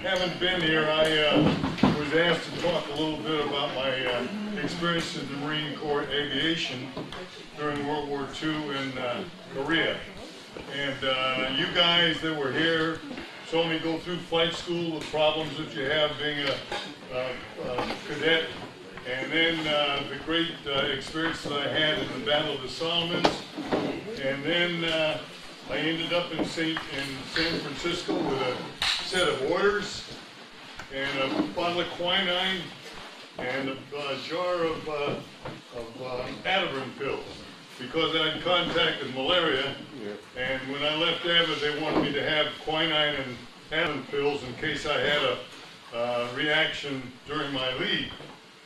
haven't been here, I was asked to talk a little bit about my experience in the Marine Corps aviation during World War II in Korea. And you guys that were here saw me go through flight school, the problems that you have being a cadet, and then the great experience that I had in the Battle of the Solomons. And then I ended up in San Francisco with a set of orders and a bottle of quinine and a jar of Ativan pills because I had contracted malaria. And when I left Abbott, they wanted me to have quinine and Ativan pills in case I had a reaction during my leave.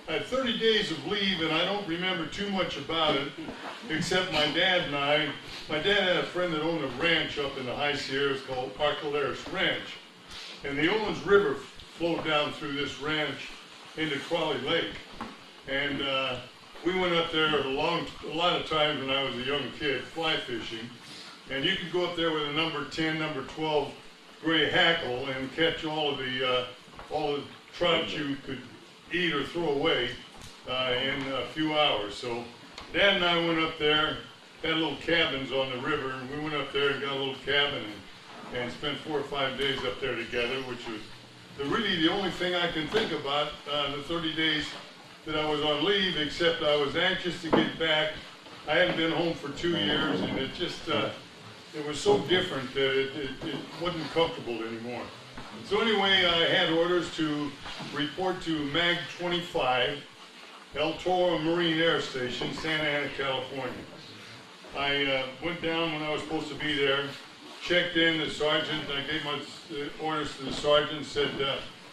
I had 30 days of leave, and I don't remember too much about it, except my dad and I. My dad had a friend that owned a ranch up in the High Sierras called Arcaleras Ranch. And the Owens River flowed down through this ranch into Crawley Lake. And we went up there a lot of times when I was a young kid, fly fishing. And you could go up there with a number 10, number 12 gray hackle and catch all the trout you could eat or throw away in a few hours. So Dad and I went up there, had little cabins on the river, and we went up there and got a little cabin and spent 4 or 5 days up there together, which was really the only thing I can think about the 30 days that I was on leave, except I was anxious to get back. I hadn't been home for 2 years, and it just, it was so different that it wasn't comfortable anymore. So anyway, I had orders to report to MAG 25, El Toro Marine Air Station, Santa Ana, California. I went down when I was supposed to be there, checked in, the sergeant, I gave my orders to the sergeant, said,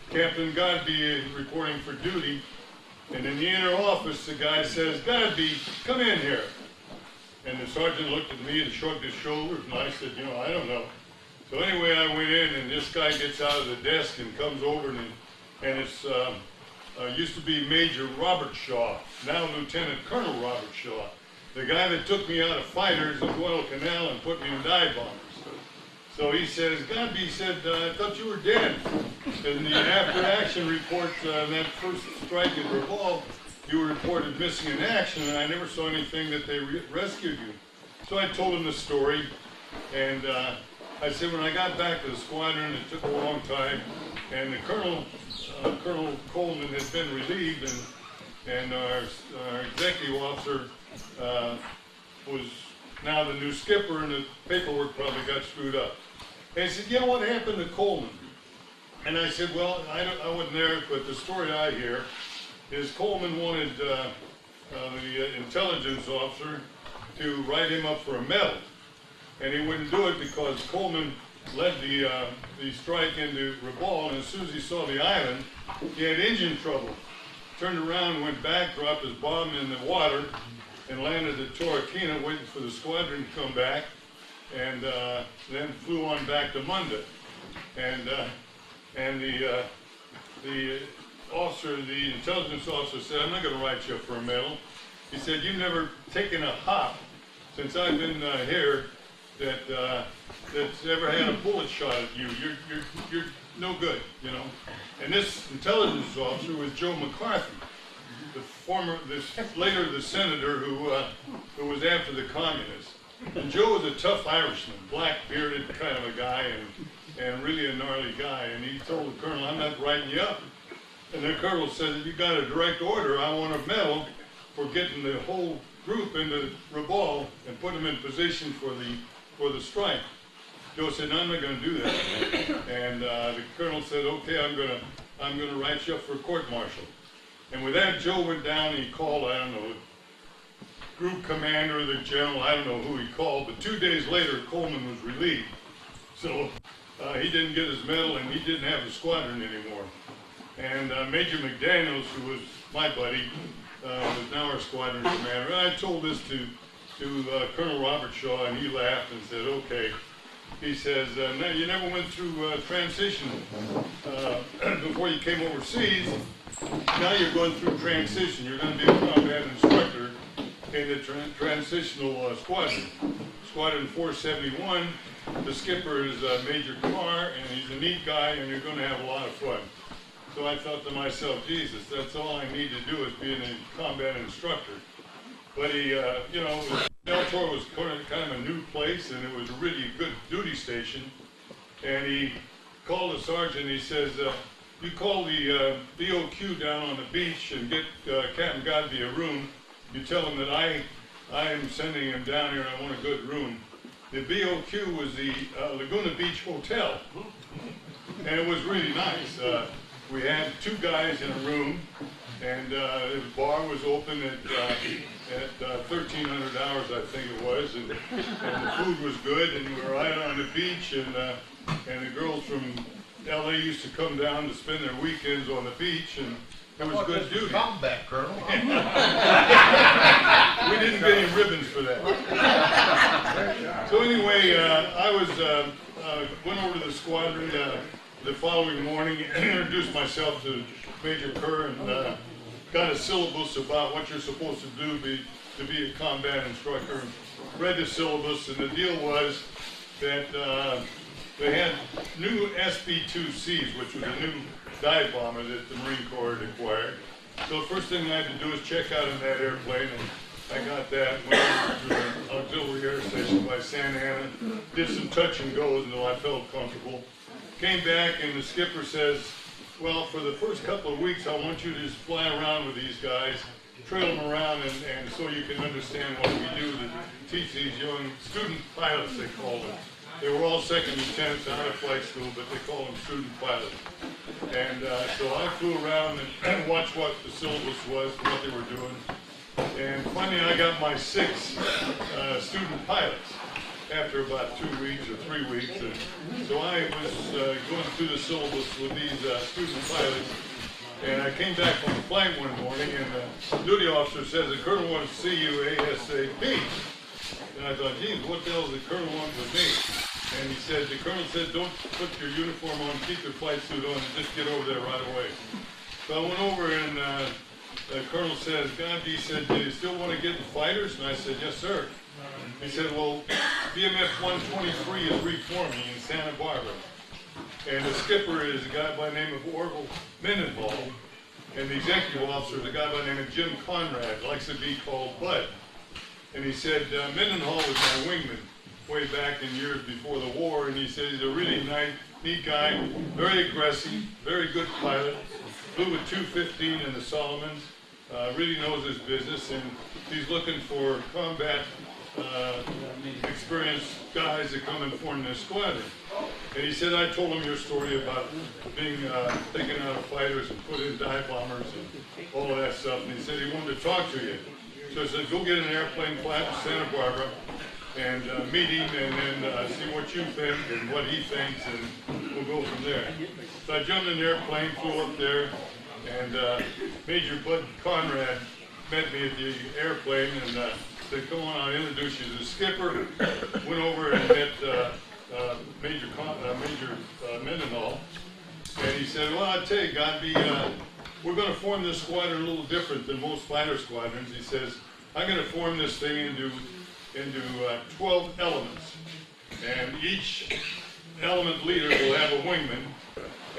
Captain Godbey is reporting for duty. And in the inner office, the guy says, Godbey, come in here. And the sergeant looked at me and shrugged his shoulders, and I said, I don't know. So anyway, I went in, and this guy gets out of the desk and comes over, and it's used to be Major Robert Shaw, now Lieutenant Colonel Robert Shaw, the guy that took me out of fighters at Guadalcanal and put me in dive bombers. So he says, Godbey said, I thought you were dead. In the after-action report, that first strike at Revolve, you were reported missing in action, and I never saw anything that they rescued you. So I told him the story, and I said when I got back to the squadron, it took a long time, and the Colonel Coleman had been relieved, and our executive officer was now the new skipper, and the paperwork probably got screwed up. And he said, what happened to Coleman? And I said, well, I wasn't there, but the story I hear is Coleman wanted the intelligence officer to write him up for a medal. And he wouldn't do it because Coleman led the strike into Rabaul, and as soon as he saw the island, he had engine trouble. Turned around, went back, dropped his bomb in the water, and landed at Torquemada, waiting for the squadron to come back, and then flew on back to Munda. And the officer, the intelligence officer said, I'm not going to write you up for a medal. He said, you've never taken a hop since I've been here that's ever had a bullet shot at you. You're no good, And this intelligence officer was Joe McCarthy, later the senator who was after the communists. And Joe was a tough Irishman, black-bearded kind of a guy, and really a gnarly guy. And he told the colonel, I'm not writing you up. And the colonel said, if you got a direct order, I want a medal for getting the whole group into Rabaul and put them in position for the strike. Joe said, no, I'm not going to do that. And the colonel said, okay, I'm gonna write you up for a court-martial. And with that, Joe went down and he called, I don't know, group commander, the general, I don't know who he called, but 2 days later, Coleman was relieved. So he didn't get his medal, and he didn't have the squadron anymore. And Major McDaniels, who was my buddy, was now our squadron commander. And I told this to Colonel Robert Shaw, and he laughed and said, okay. He says, no, you never went through transition before you came overseas. Now you're going through transition. You're going to be a combat instructor in the transitional squadron. Squadron 471, the skipper is Major Carr, and he's a neat guy, and you're going to have a lot of fun. So I thought to myself, Jesus, that's all I need to do is be a combat instructor. But he, you know, El Toro was kind of a new place, and it was a really good duty station. And he called the sergeant, he says, you call the BOQ down on the beach and get Captain Godbey a room. You tell him that I am sending him down here and I want a good room. The BOQ was the Laguna Beach Hotel, and it was really nice. We had 2 guys in a room, and the bar was open at 1,300 hours, I think it was, and the food was good, and we were right on the beach, and the girls from LA used to come down to spend their weekends on the beach, and it was good duty. Combat, Colonel. We didn't get any ribbons for that. So anyway, I went over to the squadron the following morning and introduced myself to Major Kerr and got a syllabus about what you're supposed to do to be a combat instructor. Read the syllabus, and the deal was that they had new SB-2Cs, which was a new dive bomber that the Marine Corps had acquired. So the first thing I had to do was check out in that airplane, and I got that, went over to an auxiliary air station by Santa Ana, did some touch and goes until I felt comfortable. Came back, and the skipper says, well, for the first couple of weeks, I want you to just fly around with these guys, trail them around, and so you can understand what we do to teach these young student pilots, they called them. They were all second lieutenants out of flight school, but they call them student pilots. And so I flew around and watched what the syllabus was, what they were doing. And finally I got my 6 student pilots after about 2 weeks or 3 weeks. And so I was going through the syllabus with these student pilots. And I came back from the flight one morning, and the duty officer says, the colonel wants to see you ASAP. And I thought, geez, what the hell does the colonel want with me? And he said, the colonel said, don't put your uniform on, keep your flight suit on, and just get over there right away. So I went over, and the colonel says, Godbey said, do you still want to get the fighters? And I said, yes, sir. He said, well, BMF 123 is reforming in Santa Barbara. And the skipper is a guy by the name of Orville Mendenhall. And the executive officer is a guy by the name of Jim Conrad, likes to be called Bud. And he said, Mendenhall was my wingman way back in years before the war, and he said he's a really nice, neat guy, very aggressive, very good pilot, flew with 215 in the Solomons, really knows his business, and he's looking for combat experienced guys that come and form this squadron. And he said, I told him your story about being taken out of fighters and put in dive bombers and all of that stuff, and he said he wanted to talk to you. So I said, go get an airplane, fly to Santa Barbara, and meet him, and then see what you think and what he thinks, and we'll go from there. So I jumped in the airplane, flew up there, and Major Bud Conrad met me at the airplane and said, come on, I'll introduce you to the skipper. Went over and met Major Mendenhall, and he said, well, I'll tell you, Godbey, we're going to form this squadron a little different than most fighter squadrons. He says, I'm going to form this thing into 12 elements, and each element leader will have a wingman,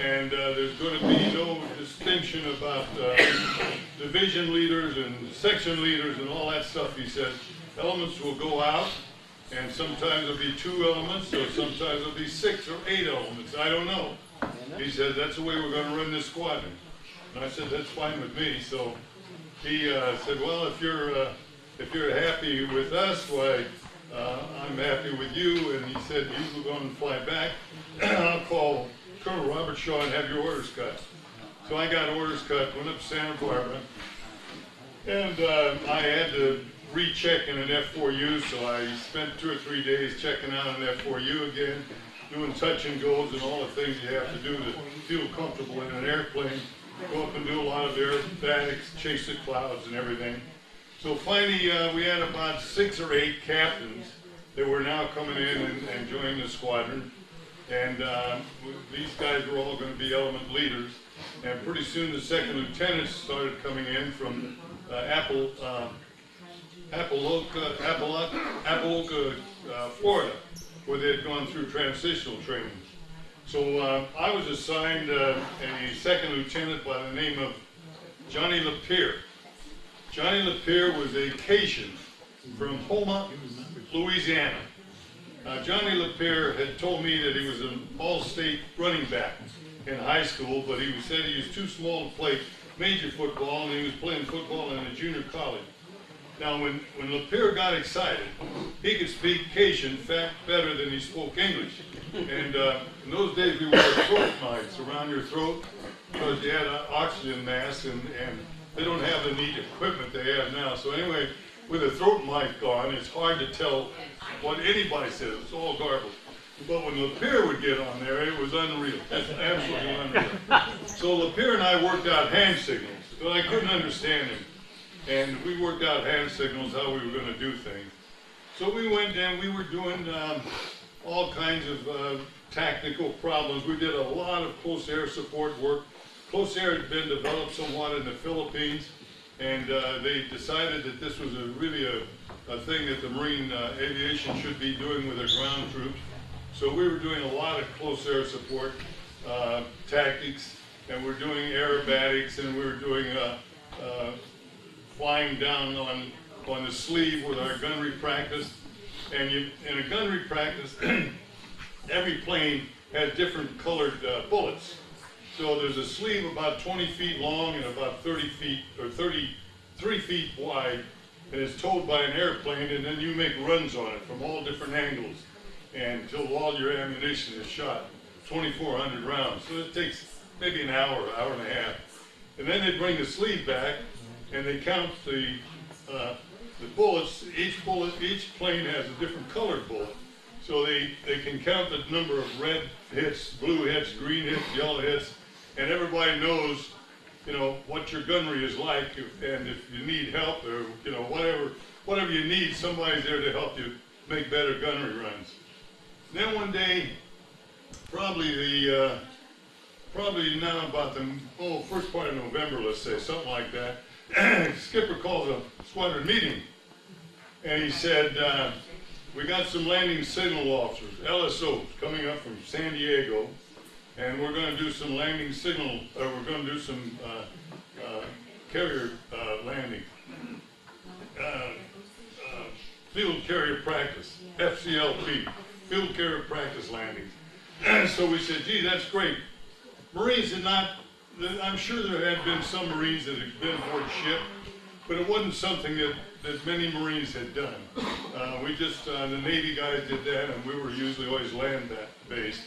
and there's going to be no distinction about division leaders and section leaders and all that stuff. He said elements will go out, and sometimes there'll be 2 elements, or sometimes there'll be 6 or 8 elements. I don't know. He said that's the way we're going to run this squadron. And I said that's fine with me. So he said, well, if you're happy with us, why I'm happy with you. And he said, you go and fly back. I'll call Colonel Robert Shaw and have your orders cut. So I got orders cut, went up to Santa Barbara, and I had to recheck in an F-4U, so I spent 2 or 3 days checking out an F-4U again, doing touch and goes and all the things you have to do to feel comfortable in an airplane. Go up and do a lot of aerobatics, chase the clouds and everything. So finally, we had about 6 or 8 captains that were now coming in and joining the squadron. And these guys were all going to be element leaders. And pretty soon the second lieutenants started coming in from Florida, where they had gone through transitional training. So I was assigned a second lieutenant by the name of Johnny Lapierre. Johnny Lapierre was a Cajun from Houma, Louisiana. Johnny Lapierre had told me that he was an all-state running back in high school, but he said he was too small to play major football, and he was playing football in a junior college. Now, when Lapierre got excited, he could speak Cajun better than he spoke English. And in those days, we wore throat mics around your throat because you had an oxygen mask, and they don't have the neat equipment they have now. So anyway, with a throat mic on, it's hard to tell what anybody says. It's all garbled. But when Lapierre would get on there, it was unreal. That's absolutely unreal. So Lapierre and I worked out hand signals, but I couldn't understand him. And we worked out hand signals, how we were going to do things. So we went and we were doing all kinds of tactical problems. We did a lot of close air support work. Close air had been developed somewhat in the Philippines, and they decided that this was really a thing that the Marine aviation should be doing with their ground troops. So we were doing a lot of close air support tactics, and we're doing aerobatics, and we were doing flying down on the sleeve with our gunnery practice. And in a gunnery practice, every plane had different colored bullets. So there's a sleeve about 20 feet long and about 30 feet or 33 feet wide, and it's towed by an airplane, and then you make runs on it from all different angles until all your ammunition is shot, 2,400 rounds. So it takes maybe an hour, hour and a half. And then they bring the sleeve back, and they count the bullets. Each plane has a different colored bullet. So they can count the number of red hits, blue hits, green hits, yellow hits, and everybody knows, you know, what your gunnery is like, and if you need help or, you know, whatever you need, somebody's there to help you make better gunnery runs. Then one day, probably now about the first part of November, let's say, something like that, Skipper calls a squadron meeting, and he said, we got some landing signal officers, LSOs, coming up from San Diego, and we're going to do some landing signal, or we're going to do some carrier landing, field carrier practice, FCLP, field carrier practice landings. So we said, gee, that's great. Marines had not, I'm sure there had been some Marines that had been aboard ship, but it wasn't something that many Marines had done. We just, the Navy guys did that, and we were usually always land-based.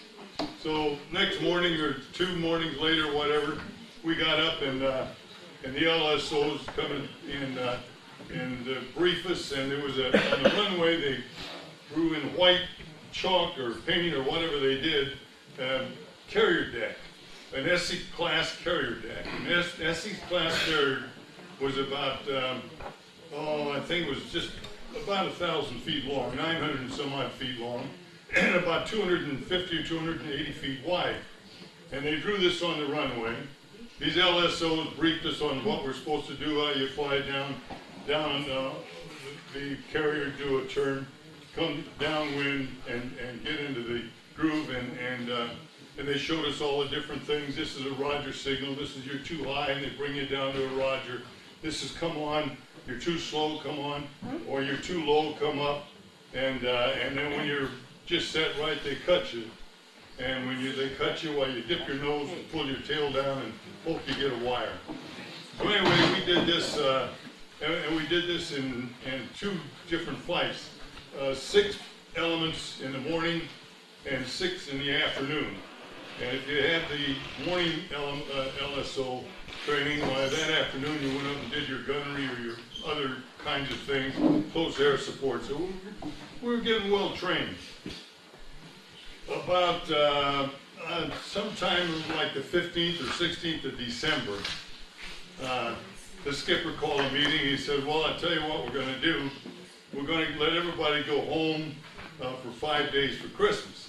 So next morning, or 2 mornings later, whatever, we got up, and the LSOs coming in and brief us, and there was on the runway, they drew in white chalk or paint or whatever they did, carrier deck, an SC-class carrier deck. An SC-class carrier was about, I think it was just about 1,000 feet long, 900 and some odd feet long, and about 250 or 280 feet wide. And they drew this on the runway. These LSOs briefed us on what we're supposed to do, how you fly down the carrier, do a turn, come downwind, and get into the groove, and they showed us all the different things. This is a Roger signal. This is you're too high, and they bring you down to a Roger. This is come on. You're too slow, come on, or you're too low, come up, and then when you're just set right, they cut you, and when they cut you, while you dip your nose and pull your tail down and hope you get a wire. So anyway, we did this, and we did this in 2 different flights, 6 elements in the morning and 6 in the afternoon. And if you had the morning LSO training, well, that afternoon you went up and did your gunnery or your other kinds of things, close air support. So we were getting well trained. About sometime like the 15th or 16th of December, the skipper called a meeting. He said, well, I'll tell you what we're going to do. We're going to let everybody go home for 5 days for Christmas.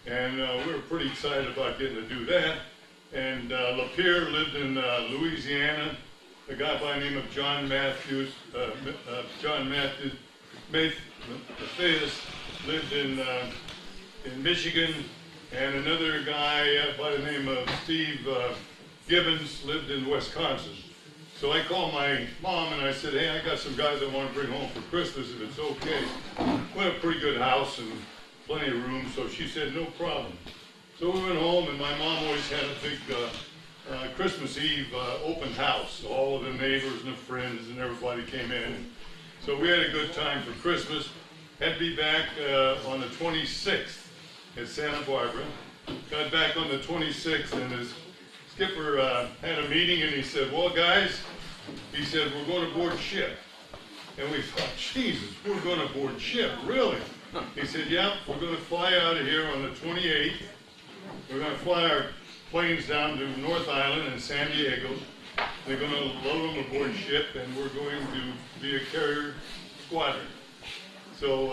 And we were pretty excited about getting to do that. And Lapierre lived in Louisiana, a guy by the name of John Matthews, Mathias lived in Michigan, and another guy by the name of Steve Gibbons lived in Wisconsin. So I called my mom and I said, hey, I got some guys I want to bring home for Christmas if it's okay. We have a pretty good house and plenty of room, so she said, no problem. So we went home, and my mom always had a big Christmas Eve open house. So all of the neighbors and the friends and everybody came in. So we had a good time for Christmas. Had to be back on the 26th at Santa Barbara. Got back on the 26th, and his skipper had a meeting, and he said, well, guys, he said, we're going to board ship. And we thought, Jesus, we're going to board ship, really? He said, yeah, we're going to fly out of here on the 28th. We're going to fly our planes down to North Island and San Diego. They're going to load them aboard ship, and we're going to be a carrier squadron. So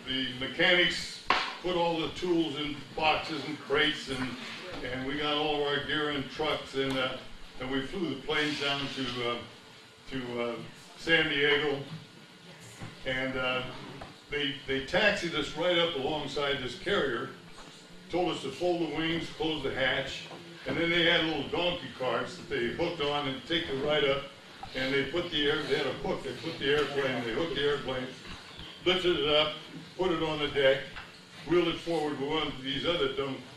the mechanics put all the tools in boxes and crates, and we got all of our gear in trucks, and we flew the planes down to San Diego, and they taxied us right up alongside this carrier, told us to fold the wings, close the hatch, and then they had little donkey carts that they hooked on and take the right up, and they had a hook, they put the airplane, they hooked the airplane, lifted it up, put it on the deck, wheeled it forward with one of these other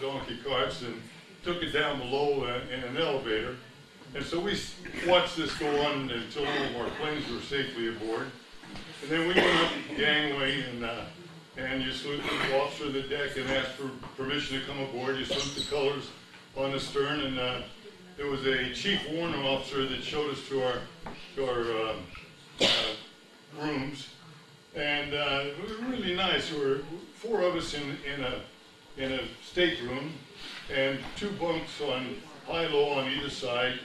donkey carts, and took it down below in an elevator. And so we watched this go on until all of our planes were safely aboard. And then we went up the gangway, and you salute the officer of the deck and asked for permission to come aboard. You salute the colors on the stern, and there was a chief warrant officer that showed us to our rooms. And it was really nice. There were 4 of us in a stateroom, and 2 bunks on high-low on either side.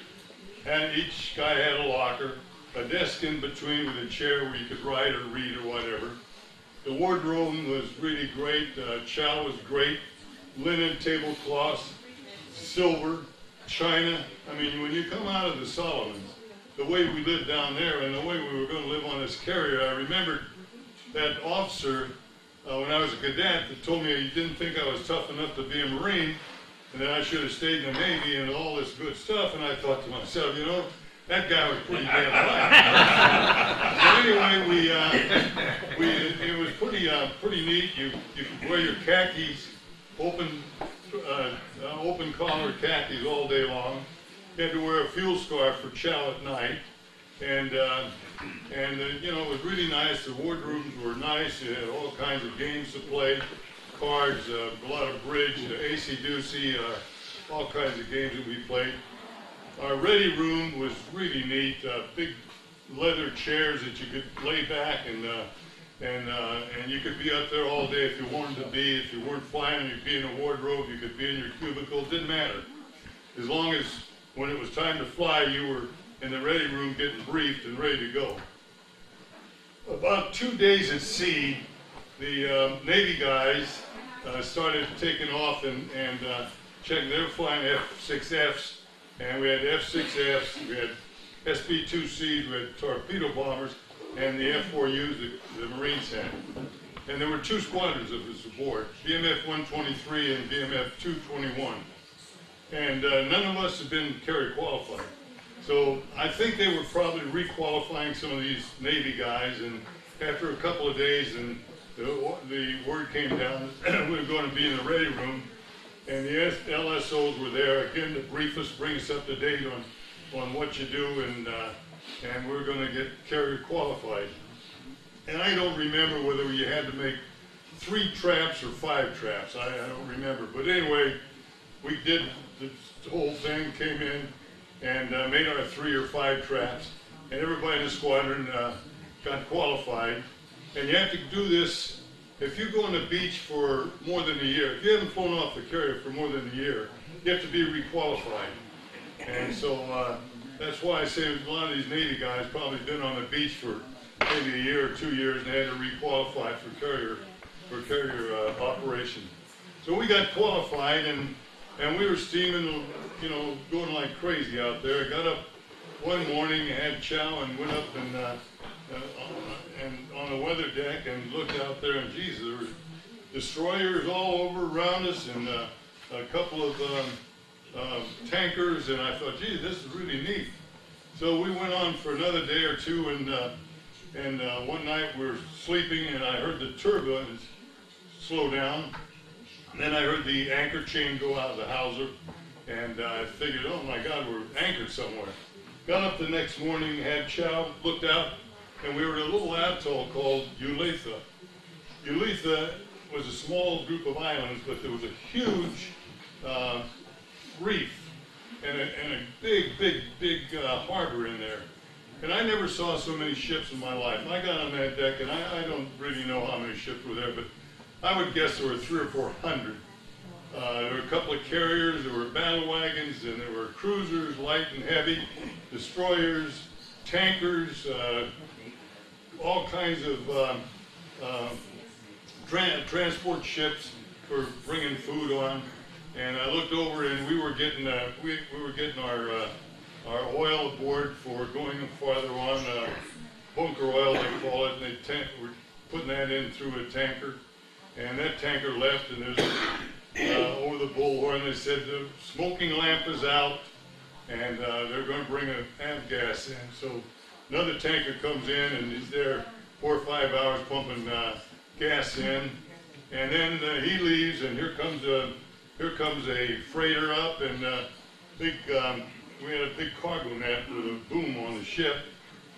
And each guy had a locker, a desk in between with a chair where you could write or read or whatever. The wardrobe was really great. Chow was great. Linen tablecloths, silver, china. I mean, when you come out of the Solomons, the way we lived down there and the way we were going to live on this carrier, I remembered that officer, when I was a cadet, that told me he didn't think I was tough enough to be a Marine, and that I should have stayed in the Navy and all this good stuff. And I thought to myself, you know, that guy was pretty damn right. But anyway, it was pretty neat. You could wear your khakis, open collar khakis all day long. You had to wear a fuel scarf for chow at night, and you know, it was really nice. The wardrooms were nice. You had all kinds of games to play, cards, a lot of bridge, AC-doocy, all kinds of games that we played. Our ready room was really neat. Big leather chairs that you could lay back, and you could be up there all day if you wanted to be. If you weren't flying, you'd be in a wardrobe. You could be in your cubicle. It didn't matter, as long as when it was time to fly, you were in the ready room getting briefed and ready to go. About 2 days at sea, the Navy guys started taking off and checking. They were flying F-6Fs, and we had F-6Fs, we had SB-2Cs, we had torpedo bombers, and the F-4Us that the Marines had. And there were 2 squadrons of us aboard, BMF-123 and BMF-221. And none of us had been carrier qualified. So I think they were probably re-qualifying some of these Navy guys, and after a couple of days, and the word came down that we were going to be in the ready room, and the LSOs were there again to brief us, bring us up to date on what you do, and we're going to get carrier qualified. And I don't remember whether you had to make 3 traps or 5 traps. I don't remember. But anyway, we did the whole thing, came in, and made our 3 or 5 traps, and everybody in the squadron got qualified. And you have to do this if you go on the beach for more than a year. If you haven't flown off the carrier for more than a year, you have to be requalified. And so that's why I say a lot of these Navy guys probably been on the beach for maybe a year or 2 years, and they had to requalify for carrier operation. So we got qualified, and we were steaming, you know, going like crazy out there. I got up one morning had chow and went up and on the weather deck and looked out there, and geez, there were destroyers all over around us, and a couple of tankers, and I thought, gee, this is really neat. So we went on for another day or two, and one night we were sleeping, and I heard the turbines slow down. Then I heard the anchor chain go out of the hawser, and I figured, oh my God, we're anchored somewhere. Got up the next morning, had chow, looked out, and we were in a little atoll called Uletha. Uletha was a small group of islands, but there was a huge reef and a big harbor in there. And I never saw so many ships in my life. I got on that deck, and I don't really know how many ships were there, but I would guess there were 300 or 400. There were a couple of carriers, there were battle wagons, and there were cruisers, light and heavy, destroyers, tankers, all kinds of transport ships for bringing food on. And I looked over, and we were getting our oil aboard for going farther on, bunker oil they call it, and we're putting that in through a tanker. And that tanker left, and there's over the bullhorn they said the smoking lamp is out, and they're going to bring a avgas in. So another tanker comes in, and he's there 4 or 5 hours pumping gas in, and then he leaves, and here comes a freighter up, and we had a big cargo net with a boom on the ship,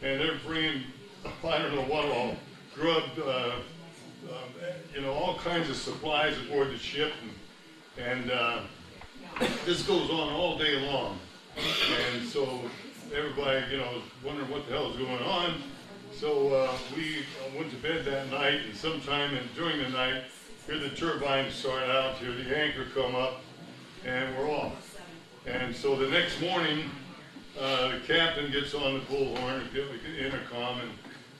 and they're bringing, I don't know what all, drugged, all kinds of supplies aboard the ship, and this goes on all day long. And so everybody, is wondering what the hell is going on. So we went to bed that night, and sometime during the night, hear the turbines start out, hear the anchor come up, and we're off. And so the next morning, the captain gets on the bullhorn, the intercom, and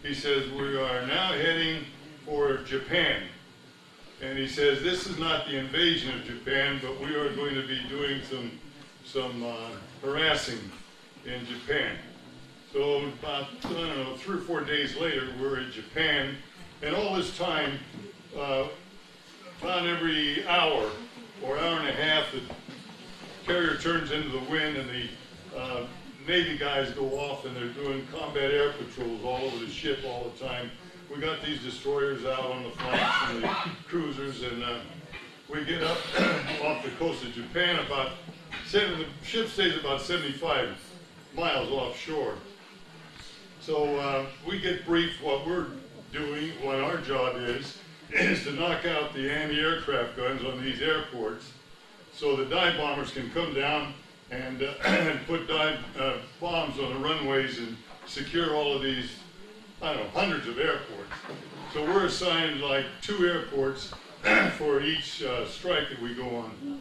he says, we are now heading for Japan. And he says, this is not the invasion of Japan, but we are going to be doing some harassing in Japan. So about, 3 or 4 days later, we're in Japan, and all this time, about every hour or hour and a half, the carrier turns into the wind, and the Navy guys go off, and they're doing combat air patrols all over the ship all the time. We got these destroyers out on the flanks and the cruisers, and we get up off the coast of Japan the ship stays about 75 miles offshore. So we get briefed what we're doing, what our job is to knock out the anti-aircraft guns on these airports, so the dive bombers can come down and put dive bombs on the runways and secure all of these, hundreds of airports. So we're assigned like 2 airports for each strike that we go on.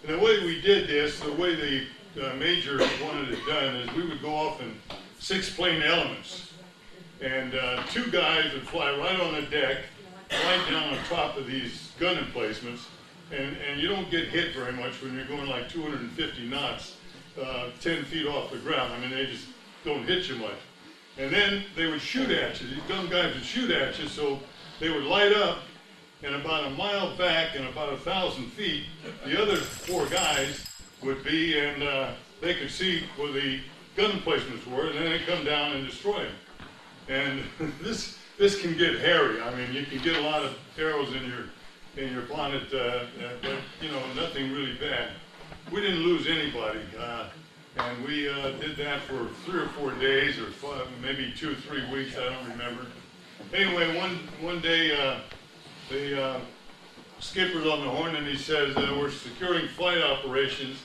And the way we did this, the way the major wanted it done, is we would go off in 6-plane elements. And 2 guys would fly right on the deck, right down on top of these gun emplacements. And you don't get hit very much when you're going like 250 knots, 10 feet off the ground. They just don't hit you much. And then they would shoot at you. These dumb guys would shoot at you, so they would light up, and about a mile back and about 1,000 feet, the other 4 guys would be, and they could see where the gun emplacements were, and then they come down and destroy them. And this can get hairy. You can get a lot of arrows in your bonnet, but nothing really bad. We didn't lose anybody, and we did that for 3 or 4 days, or maybe 2 or 3 weeks. I don't remember. Anyway, one day the skipper's on the horn, and he says we're securing flight operations,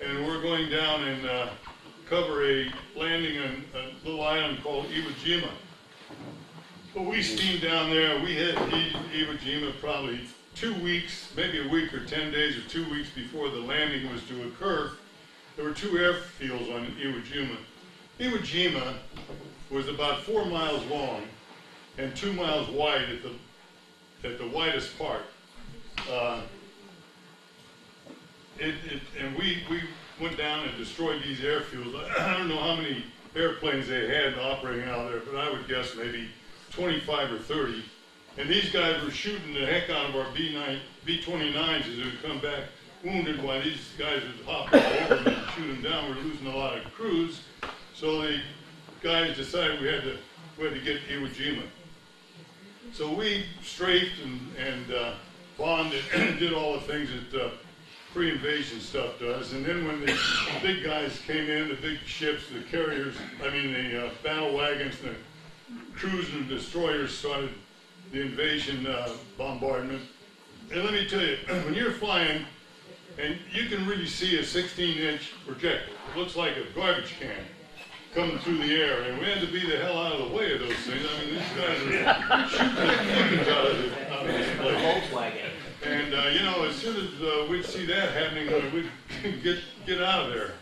and we're going down and cover a landing on a little island called Iwo Jima. But we steamed down there. We hit Iwo Jima probably 2 weeks, maybe a week or 10 days or 2 weeks before the landing was to occur. There were 2 airfields on Iwo Jima. Iwo Jima was about 4 miles long and 2 miles wide at the widest part. And we went down and destroyed these airfields. I don't know how many airplanes they had operating out there, but I would guess maybe 25 or 30. And these guys were shooting the heck out of our B-29s as they would come back wounded, while these guys would hop all over them and shoot them down. We're losing a lot of crews. So the guys decided we had to get Iwo Jima. So we strafed and bombed and did all the things that pre-invasion stuff does. And then when the big guys came in, the big ships, the carriers, the battle wagons, the cruisers and destroyers started the invasion bombardment. And let me tell you, when you're flying, and you can really see a 16-inch projectile. It looks like a garbage can coming through the air, and we had to be the hell out of the way of those things. I mean, these guys are shooting the fucking out of this place. Volkswagen. And as soon as we'd see that happening, we'd get out of there.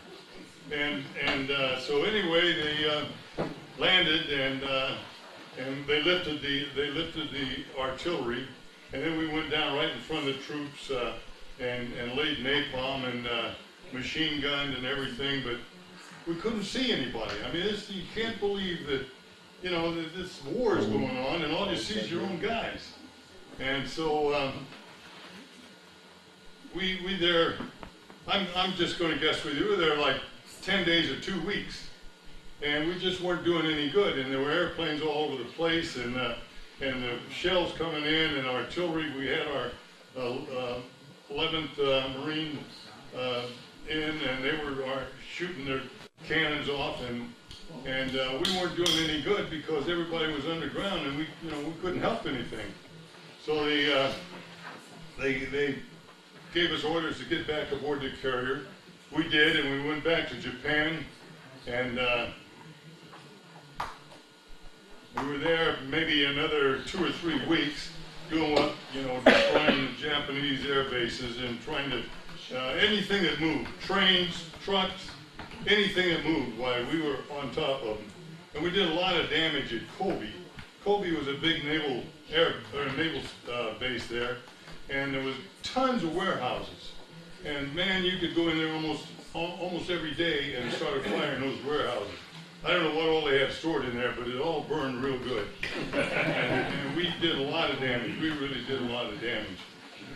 And so anyway, they landed and they lifted the artillery, and then we went down right in front of the troops and laid napalm and machine gunned and everything, but we couldn't see anybody. I mean, you can't believe that, that this war is going on, and all you see is your own guys. And so we there. I'm just going to guess we were there like 10 days or 2 weeks, and we just weren't doing any good. And there were airplanes all over the place, and the shells coming in, and artillery. We had our 11th Marine in, and they were shooting their cannons off, and we weren't doing any good because everybody was underground, and we couldn't help anything. So they gave us orders to get back aboard the carrier. We did, and we went back to Japan, and we were there maybe another 2 or 3 weeks, doing what, destroying the Japanese air bases and trying to, anything that moved, trains, trucks, anything that moved while we were on top of them. And we did a lot of damage at Kobe. Kobe was a big naval base there, and there was tons of warehouses. And man, you could go in there almost every day and start firing those warehouses. I don't know what all they had stored in there, but it all burned real good. And we did a lot of damage. We really did a lot of damage.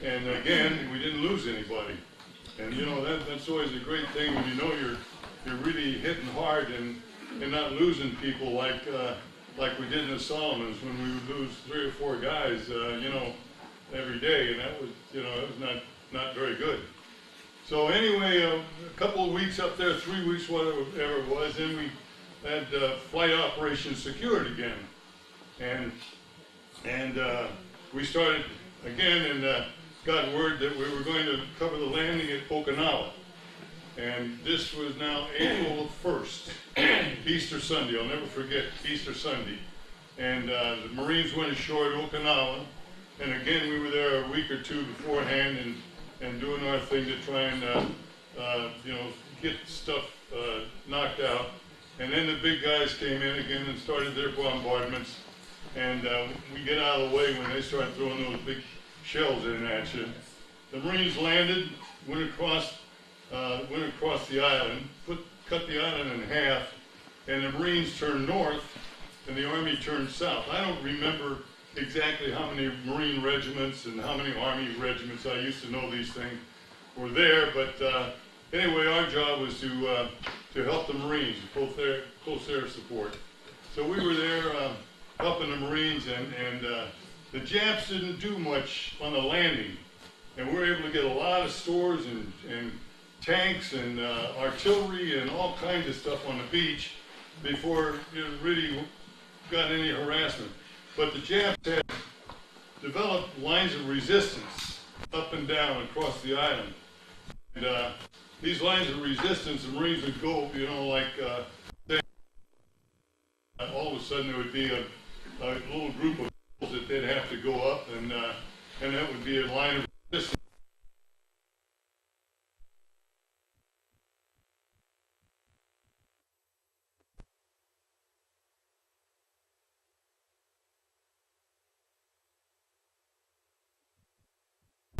And again, we didn't lose anybody. And that's always a great thing when you're really hitting hard and not losing people like we did in the Solomons, when we would lose 3 or 4 guys, every day, and that was, it was not very good. So anyway, a couple of weeks up there, 3 weeks, whatever it was, then we had flight operations secured again, and we started again, and got word that we were going to cover the landing at Okinawa, and this was now April 1st, Easter Sunday. I'll never forget Easter Sunday, and the Marines went ashore at Okinawa, and again we were there a week or 2 beforehand, and doing our thing to try and get stuff knocked out. And then the big guys came in again and started their bombardments. And we get out of the way when they start throwing those big shells in at you. The Marines landed, went across the island, cut the island in half, and the Marines turned north, and the Army turned south. I don't remember exactly how many Marine regiments and how many Army regiments, I used to know these things, were there, but anyway, our job was to help the Marines, close air support. So we were there helping the Marines, and the Japs didn't do much on the landing, and we were able to get a lot of stores and tanks and artillery and all kinds of stuff on the beach before it really got any harassment. But the Japs had developed lines of resistance up and down across the island. And these lines of resistance, the Marines would go, all of a sudden there would be a little group of that they'd have to go up, and that would be a line of